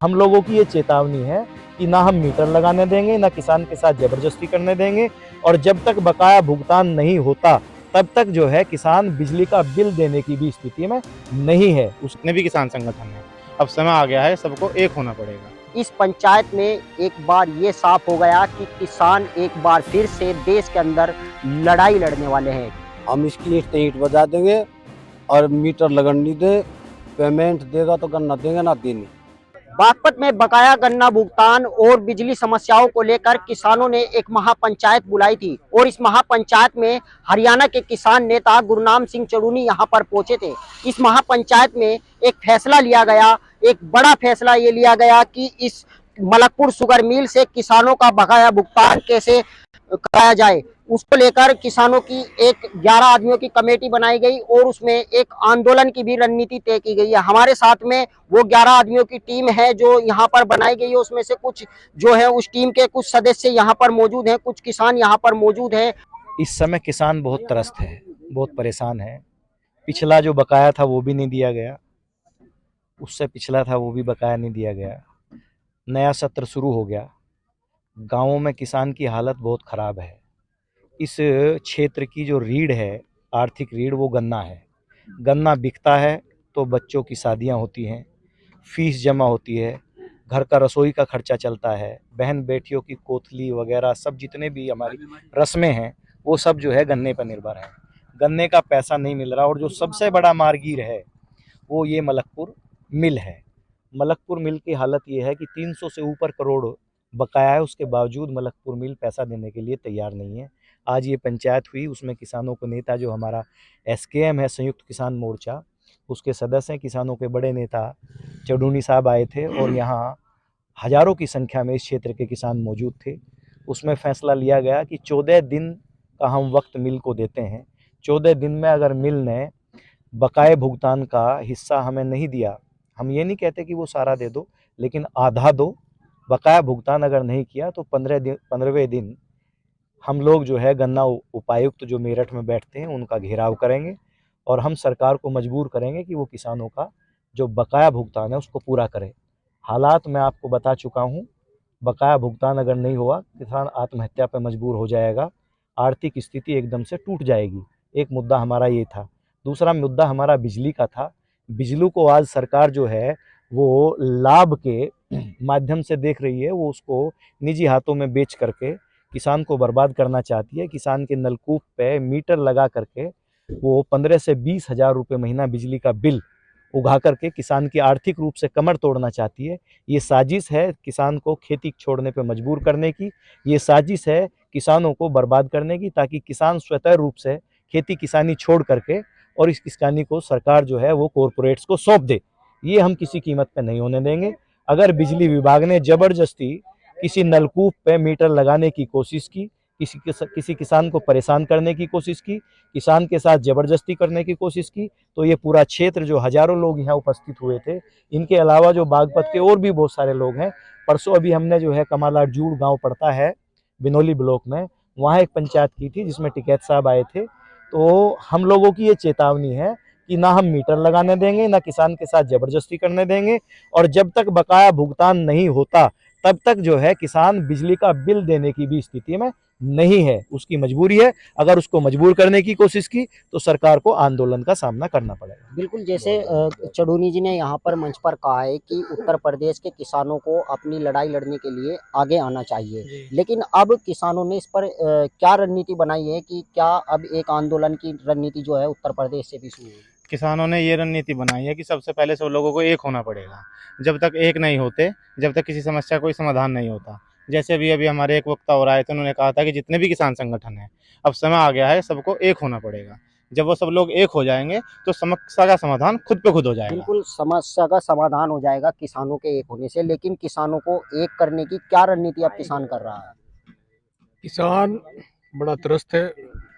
हम लोगों की ये चेतावनी है कि ना हम मीटर लगाने देंगे, ना किसान के साथ जबरदस्ती करने देंगे, और जब तक बकाया भुगतान नहीं होता तब तक जो है किसान बिजली का बिल देने की भी स्थिति में नहीं है। जितने भी किसान संगठन हैं, अब समय आ गया है सबको एक होना पड़ेगा। इस पंचायत में एक बार ये साफ हो गया कि किसान एक बार फिर से देश के अंदर लड़ाई लड़ने वाले हैं। हम इसकी ईंट बजा देंगे और मीटर लगन नहीं दे, पेमेंट देगा तो गन्ना देंगे, ना देनी। बागपत में बकाया गन्ना भुगतान और बिजली समस्याओं को लेकर किसानों ने एक महापंचायत बुलाई थी और इस महापंचायत में हरियाणा के किसान नेता गुरनाम सिंह चड़ूनी यहां पर पहुंचे थे। इस महापंचायत में एक फैसला लिया गया, एक बड़ा फैसला ये लिया गया कि इस मलकपुर शुगर मिल से किसानों का बकाया भुगतान कैसे कराया जाए। उसको लेकर किसानों की एक 11 आदमियों की कमेटी बनाई गई और उसमें एक आंदोलन की भी रणनीति तय की गई है। हमारे साथ में वो 11 आदमियों की टीम है जो यहाँ पर बनाई गई है। उसमें से कुछ जो है उस टीम के कुछ सदस्य यहाँ पर मौजूद हैं, कुछ किसान यहाँ पर मौजूद हैं। इस समय किसान बहुत त्रस्त है, बहुत परेशान है। पिछला जो बकाया था वो भी नहीं दिया गया, उससे पिछला था वो भी बकाया नहीं दिया गया। नया सत्र शुरू हो गया। गाँवों में किसान की हालत बहुत ख़राब है। इस क्षेत्र की जो रीढ़ है, आर्थिक रीढ़, वो गन्ना है। गन्ना बिकता है तो बच्चों की शादियां होती हैं, फीस जमा होती है, घर का रसोई का खर्चा चलता है, बहन बेटियों की कोथली वगैरह सब जितने भी हमारी रस्में हैं वो सब जो है गन्ने पर निर्भर है। गन्ने का पैसा नहीं मिल रहा, और जो सबसे बड़ा मारगीर है वो ये मलकपुर मिल है। मलकपुर मिल की हालत ये है कि 300 से ऊपर करोड़ बकाया है, उसके बावजूद मलकपुर मिल पैसा देने के लिए तैयार नहीं है। आज ये पंचायत हुई, उसमें किसानों को नेता जो हमारा एसकेएम है, संयुक्त किसान मोर्चा, उसके सदस्य हैं, किसानों के बड़े नेता चडूनी साहब आए थे और यहाँ हजारों की संख्या में इस क्षेत्र के किसान मौजूद थे। उसमें फैसला लिया गया कि 14 दिन का हम वक्त मिल को देते हैं। 14 दिन में अगर मिल ने बकाये भुगतान का हिस्सा हमें नहीं दिया, हम ये नहीं कहते कि वो सारा दे दो, लेकिन आधा दो। बकाया भुगतान अगर नहीं किया तो 15वें दिन हम लोग जो है गन्ना उपायुक्त जो मेरठ में बैठते हैं उनका घेराव करेंगे और हम सरकार को मजबूर करेंगे कि वो किसानों का जो बकाया भुगतान है उसको पूरा करे। हालात मैं आपको बता चुका हूँ, बकाया भुगतान अगर नहीं हुआ किसान आत्महत्या पर मजबूर हो जाएगा, आर्थिक स्थिति एकदम से टूट जाएगी। एक मुद्दा हमारा ये था। दूसरा मुद्दा हमारा बिजली का था। बिजली को आज सरकार जो है वो लाभ के माध्यम से देख रही है, वो उसको निजी हाथों में बेच करके किसान को बर्बाद करना चाहती है। किसान के नलकूप पे मीटर लगा करके वो 15 से 20 हज़ार रुपये महीना बिजली का बिल उगा करके किसान की आर्थिक रूप से कमर तोड़ना चाहती है। ये साजिश है किसान को खेती छोड़ने पे मजबूर करने की, ये साजिश है किसानों को बर्बाद करने की, ताकि किसान स्वतः रूप से खेती किसानी छोड़ करके और इस किसानी को सरकार जो है वो कॉरपोरेट्स को सौंप दे। ये हम किसी कीमत पे नहीं होने देंगे। अगर बिजली विभाग ने जबरदस्ती किसी नलकूप पे मीटर लगाने की कोशिश की, किसी किसान को परेशान करने की कोशिश की, किसान के साथ जबरदस्ती करने की कोशिश की, तो ये पूरा क्षेत्र जो हजारों लोग यहाँ उपस्थित हुए थे, इनके अलावा जो बागपत के और भी बहुत सारे लोग हैं। परसों अभी हमने जो है कमालाजूड़ गांव पड़ता है बिनोली ब्लॉक में, वहाँ एक पंचायत की थी जिसमें टिकैत साहब आए थे। तो हम लोगों की ये चेतावनी है कि ना हम मीटर लगाने देंगे, ना किसान के साथ जबरदस्ती करने देंगे, और जब तक बकाया भुगतान नहीं होता तब तक जो है किसान बिजली का बिल देने की भी स्थिति में नहीं है। उसकी मजबूरी है। अगर उसको मजबूर करने की कोशिश की तो सरकार को आंदोलन का सामना करना पड़ेगा। बिल्कुल, जैसे चडूनी जी ने यहाँ पर मंच पर कहा है कि उत्तर प्रदेश के किसानों को अपनी लड़ाई लड़ने के लिए आगे आना चाहिए, लेकिन अब किसानों ने इस पर क्या रणनीति बनाई है कि क्या अब एक आंदोलन की रणनीति जो है उत्तर प्रदेश से भी शुरू होगी? किसानों ने ये रणनीति बनाई है कि सबसे पहले सब लोगों को एक होना पड़ेगा। जब तक एक नहीं होते, जब तक किसी समस्या कोई समाधान नहीं होता। जैसे अभी अभी हमारे एक वक्ता हो रहा है तो उन्होंने कहा था कि जितने भी किसान संगठन हैं, अब समय आ गया है सबको एक होना पड़ेगा। जब वो सब लोग एक हो जाएंगे तो समस्या का समाधान खुद पे खुद हो जाएगा। बिल्कुल, समस्या का समाधान हो जाएगा किसानों के एक होने से, लेकिन किसानों को एक करने की क्या रणनीति अब किसान कर रहा है? किसान बड़ा त्रस्त है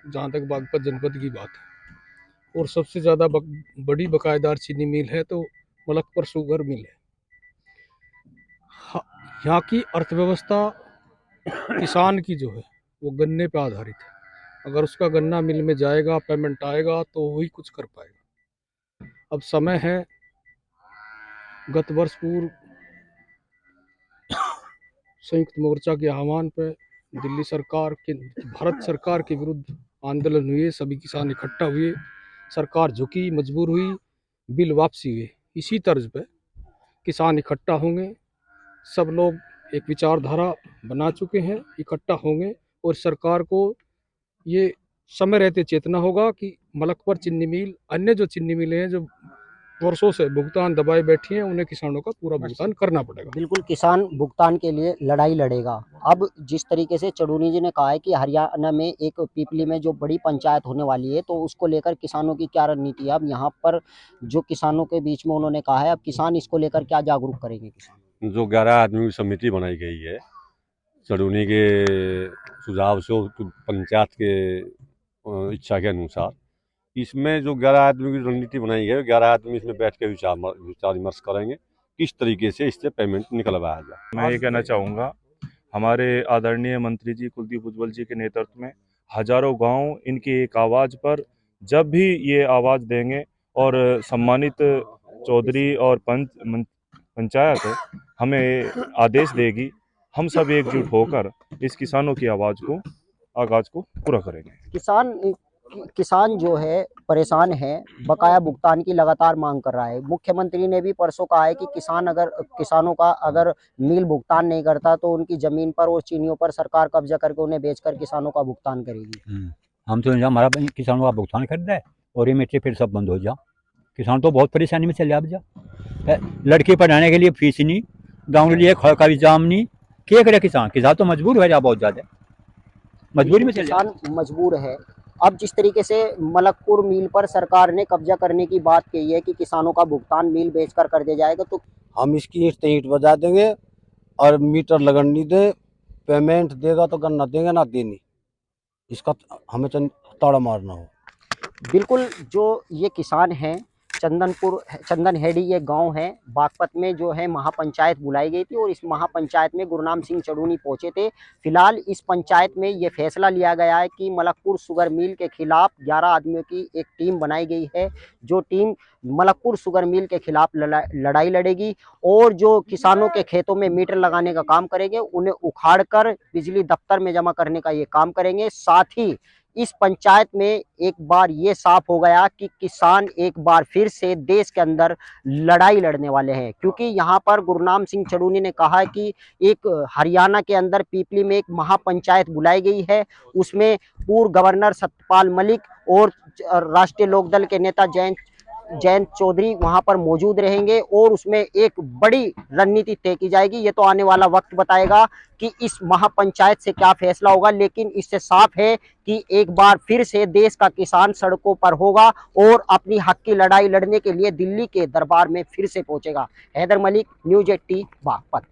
जहाँ तक बागपत जनपद की बात है, और सबसे ज़्यादा बड़ी बकायेदार चीनी मिल है तो मलकपुर शुगर मिल है। यहाँ की अर्थव्यवस्था किसान की जो है वो गन्ने पे आधारित है। अगर उसका गन्ना मिल में जाएगा, पेमेंट आएगा तो वही कुछ कर पाएगा। अब समय है, गत वर्ष पूर्व संयुक्त मोर्चा के आह्वान पे दिल्ली सरकार के, भारत सरकार के विरुद्ध आंदोलन हुए, सभी किसान इकट्ठा हुए, सरकार झुकी, मजबूर हुई, बिल वापसी हुए। इसी तर्ज पे किसान इकट्ठा होंगे, सब लोग एक विचारधारा बना चुके हैं, इकट्ठा होंगे और सरकार को ये समय रहते चेतना होगा कि मलकपर चीनी मिल, अन्य जो चीनी मिलें हैं जो वर्षों से भुगतान दबाए बैठी हैं, उन्हें किसानों का पूरा भुगतान करना पड़ेगा। बिल्कुल किसान भुगतान के लिए लड़ाई लड़ेगा। अब जिस तरीके से चड़ूनी जी ने कहा है कि हरियाणा में एक पीपली में जो बड़ी पंचायत होने वाली है, तो उसको लेकर किसानों की क्या रणनीति है? अब यहाँ पर जो किसानों के बीच में उन्होंने कहा है, अब किसान इसको लेकर क्या जागरूक करेंगे? किसान जो 11 आदमी की समिति बनाई गई है चड़ूनी के सुझाव से और पंचायत के इच्छा के अनुसार, इसमें जो 11 आदमी की रणनीति बनाई गई है, 11 आदमी इसमें बैठ के विचार विमर्श करेंगे किस तरीके से इससे पेमेंट निकलवाया जाए। मैं ये कहना चाहूँगा, हमारे आदरणीय मंत्री जी कुलदीप उज्ज्वल जी के नेतृत्व में हजारों गांव इनकी एक आवाज़ पर जब भी ये आवाज़ देंगे और सम्मानित चौधरी और पंचायत हमें आदेश देगी, हम सब एकजुट होकर इस किसानों की आवाज़ को पूरा करेंगे। किसान जो है परेशान है, बकाया भुगतान की लगातार मांग कर रहा है। मुख्यमंत्री ने भी परसों कहा है कि किसानों का अगर मिल भुगतान नहीं करता तो उनकी जमीन पर और चीनियों पर सरकार कब्जा करके उन्हें बेचकर किसानों का भुगतान करेगी। हम तो हमारा किसानों का भुगतान कर दे और ये मेचे फिर सब बंद हो जाओ। किसान तो बहुत परेशानी में चल जा, लड़की पढ़ाने के लिए फीस नहीं, गाँव के लिए खड़ का जाम नहीं, क्या करे किसान तो मजबूर हो जा, बहुत ज्यादा मजबूरी में किसान मजबूर है। अब जिस तरीके से मलकपुर मिल पर सरकार ने कब्जा करने की बात कही है कि किसानों का भुगतान मिल बेचकर कर दिया जाएगा, तो हम इसकी ईंट बजा देंगे और मीटर लगन नहीं दे, पेमेंट देगा तो गन्ना देंगे, ना देनी, इसका हमें ताड़ा मारना हो। बिल्कुल, जो ये किसान हैं चंदनहेड़ी ये गांव है, बागपत में जो है महापंचायत बुलाई गई थी और इस महापंचायत में गुरनाम सिंह चड़ूनी पहुंचे थे। फिलहाल इस पंचायत में ये फैसला लिया गया है कि मलकपुर शुगर मिल के खिलाफ 11 आदमियों की एक टीम बनाई गई है, जो टीम मलकपुर शुगर मिल के खिलाफ लड़ाई लड़ेगी और जो किसानों के खेतों में मीटर लगाने का काम करेंगे, उन्हें उखाड़कर बिजली दफ्तर में जमा करने का ये काम करेंगे। साथ ही इस पंचायत में एक बार ये साफ हो गया कि किसान एक बार फिर से देश के अंदर लड़ाई लड़ने वाले हैं, क्योंकि यहाँ पर गुरनाम सिंह चड़ूनी ने कहा है कि एक हरियाणा के अंदर पीपली में एक महापंचायत बुलाई गई है, उसमें पूर्व गवर्नर सत्यपाल मलिक और राष्ट्रीय लोकदल के नेता जयंत चौधरी वहां पर मौजूद रहेंगे और उसमें एक बड़ी रणनीति तय की जाएगी। ये तो आने वाला वक्त बताएगा कि इस महापंचायत से क्या फैसला होगा, लेकिन इससे साफ है कि एक बार फिर से देश का किसान सड़कों पर होगा और अपनी हक की लड़ाई लड़ने के लिए दिल्ली के दरबार में फिर से पहुंचेगा। हैदर मलिक, न्यूज़ 18 बागपत।